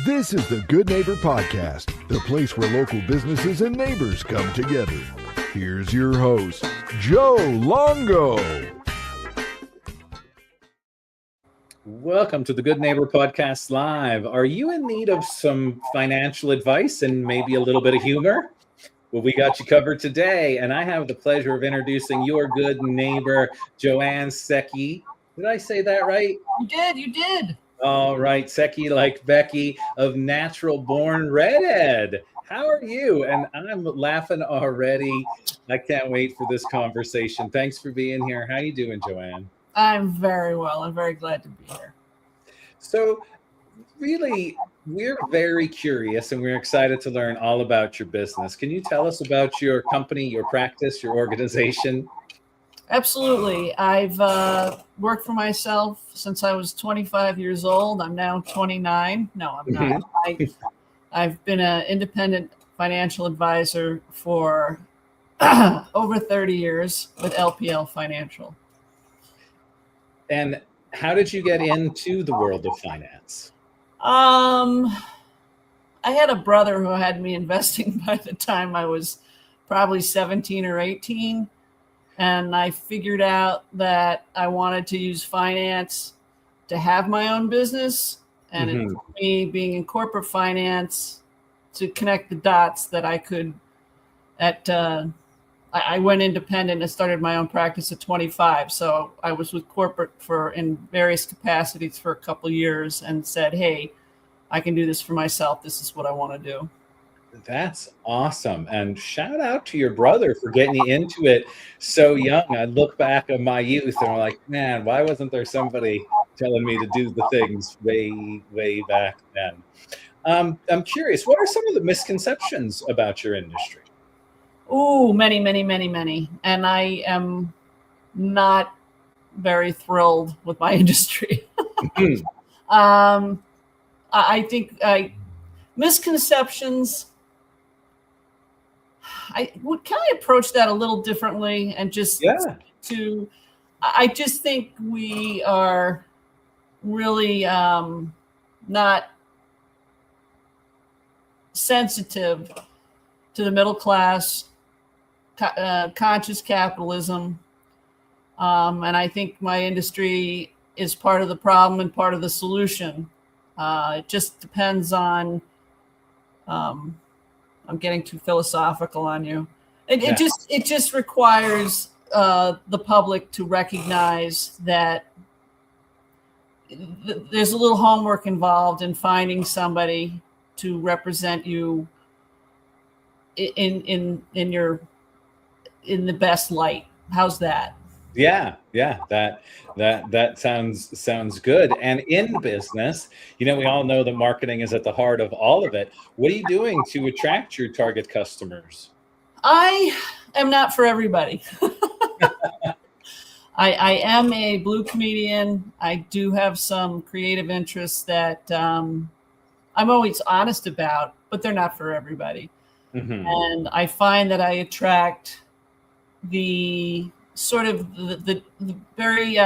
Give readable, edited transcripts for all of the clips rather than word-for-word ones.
This is the Good Neighbor Podcast, the place where local businesses and neighbors come together. Here's your host, Joe Longo. Welcome to the Good Neighbor Podcast Live. Are you in need of some financial advice and maybe a little bit of humor? Well, we got you covered today, and I have the pleasure of introducing your good neighbor, Joanne Secky. Did I say that right? You did. All right, Secky, like Becky of Natural Born Redhead. How are you? And I'm laughing already. I can't wait for this conversation. Thanks for being here. How you doing, Joanne? I'm very well. I'm very glad to be here. So really, we're very curious and we're excited to learn all about your business. Can you tell us about your company, your practice, your organization? Absolutely. I've worked for myself since I was 25 years old. I'm now 29. No, I'm not. I've been an independent financial advisor for over 30 years with LPL Financial. And how did you get into the world of finance? I had a brother who had me investing by the time I was probably 17 or 18. And I figured out that I wanted to use finance to have my own business. And it took me being in corporate finance to connect the dots that I could I went independent and started my own practice at 25. So I was with corporate in various capacities for a couple of years and said, hey, I can do this for myself. This is what I want to do. That's awesome. And shout out to your brother for getting you into it so young. I look back at my youth and I'm like, man, why wasn't there somebody telling me to do the things way back then? I'm curious, what are some of the misconceptions about your industry? Oh, many. And I am not very thrilled with my industry. I think misconceptions, can I approach that a little differently and just I just think we are really not sensitive to the middle class, conscious capitalism. And I think my industry is part of the problem and part of the solution. It just depends on, I'm getting too philosophical on you. It just requires the public to recognize that there's a little homework involved in finding somebody to represent you in the best light. How's that? Yeah, that sounds good. And in business, we all know that marketing is at the heart of all of it. What are you doing to attract your target customers? I am not for everybody. I am a blue comedian. I do have some creative interests that I'm always honest about, but they're not for everybody. And I find that I attract the sort of the very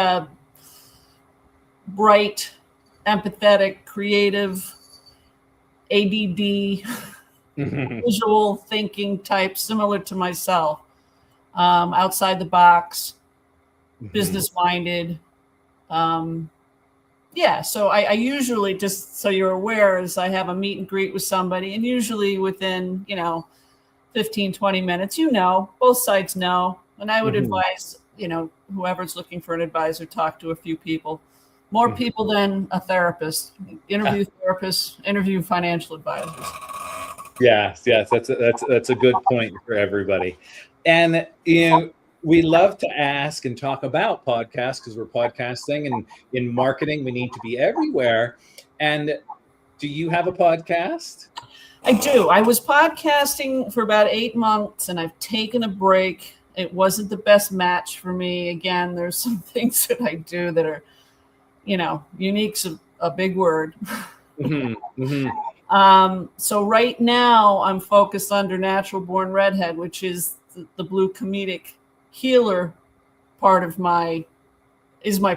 bright, empathetic, creative, ADD, visual thinking type, similar to myself, outside the box, business-minded. So I usually, just so you're aware, is I have a meet and greet with somebody, and usually within, 15, 20 minutes, both sides know. And I would advise, whoever's looking for an advisor, talk to a few people, more people than a therapist, interview therapists, interview financial advisors. Yes, that's a good point for everybody. And, we love to ask and talk about podcasts because we're podcasting, and in marketing, we need to be everywhere. And do you have a podcast? I do. I was podcasting for about 8 months and I've taken a break. It wasn't the best match for me. Again, there's some things that I do that are, unique's a big word. So right now I'm focused under Natural Born Redhead, which is the blue comedic healer part of my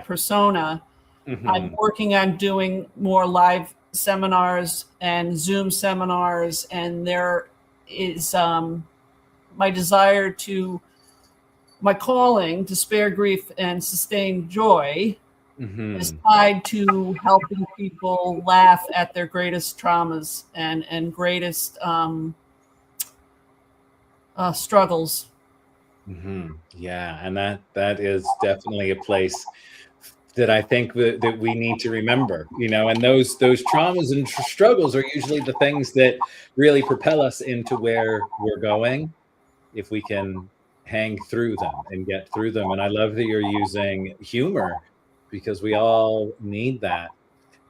persona. I'm working on doing more live seminars and Zoom seminars, and there is my calling to spare grief and sustain joy is tied to helping people laugh at their greatest traumas and greatest struggles. Yeah, and that is definitely a place that I think that we need to remember, and those traumas and struggles are usually the things that really propel us into where we're going, if we can hang through them and get through them. And I love that you're using humor, because we all need that.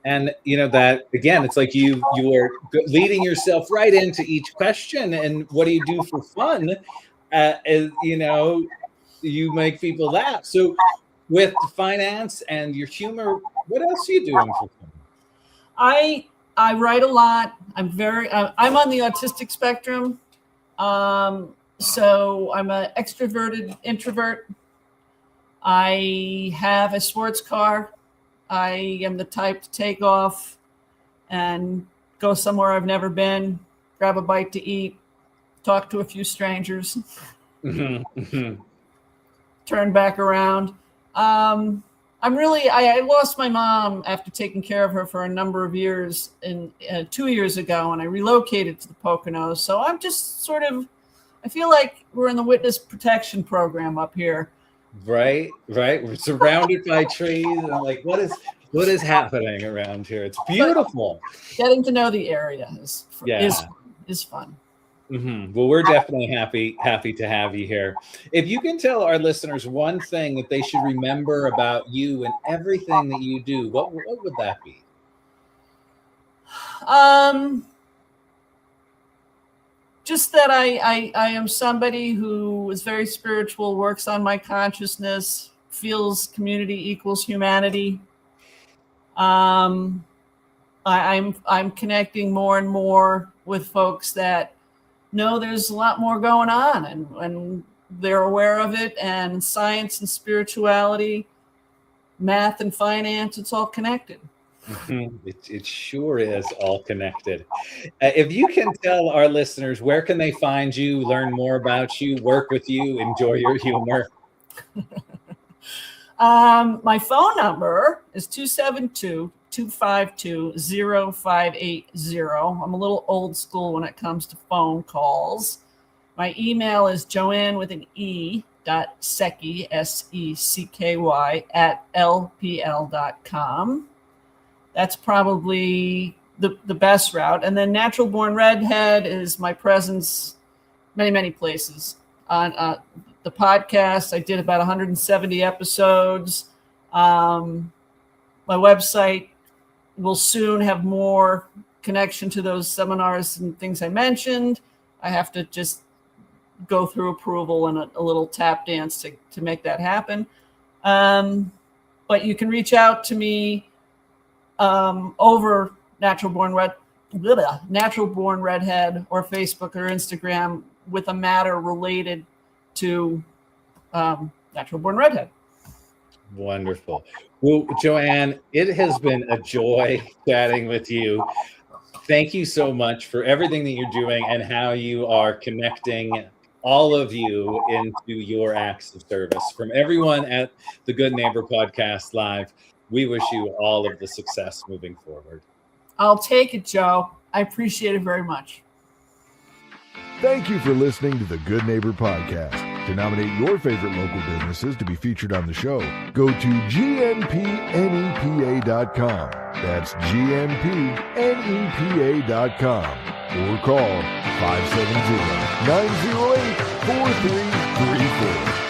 And that again, it's like you are leading yourself right into each question. And what do you do for fun? You make people laugh. So with finance and your humor, what else are you doing for fun? I write a lot. I'm on the autistic spectrum. So I'm an extroverted introvert. I have a sports car. I am the type to take off and go somewhere I've never been, grab a bite to eat, talk to a few strangers, turn back around. I lost my mom after taking care of her for a number of years 2 years ago, and I relocated to the Poconos. So I'm just I feel like we're in the witness protection program up here. Right. We're surrounded by trees, and I'm like, what is happening around here? It's beautiful. But getting to know the area is fun. Well, we're definitely happy to have you here. If you can tell our listeners one thing that they should remember about you and everything that you do, what would that be? Just that I am somebody who is very spiritual, works on my consciousness, feels community equals humanity. I'm connecting more and more with folks that know there's a lot more going on, and they're aware of it. And science and spirituality, math and finance, it's all connected. It sure is all connected. If you can tell our listeners, where can they find you, learn more about you, work with you, enjoy your humor? My phone number is 272-252-0580. I'm a little old school when it comes to phone calls. My email is Joanne with an E .Secky, SECKY @LPL.com. That's probably the best route. And then Natural Born Redhead is my presence many, many places. On the podcast, I did about 170 episodes. My website will soon have more connection to those seminars and things I mentioned. I have to just go through approval and a little tap dance to make that happen. But you can reach out to me over Natural Born Redhead or Facebook or Instagram with a matter related to Natural Born Redhead. Wonderful. Well, Joanne, it has been a joy chatting with you. Thank you so much for everything that you're doing and how you are connecting all of you into your acts of service. From everyone at the Good Neighbor Podcast Live, we wish you all of the success moving forward. I'll take it, Joe. I appreciate it very much. Thank you for listening to the Good Neighbor Podcast. To nominate your favorite local businesses to be featured on the show, go to gnpnepa.com. That's gnpnepa.com. Or call 570-908-4334.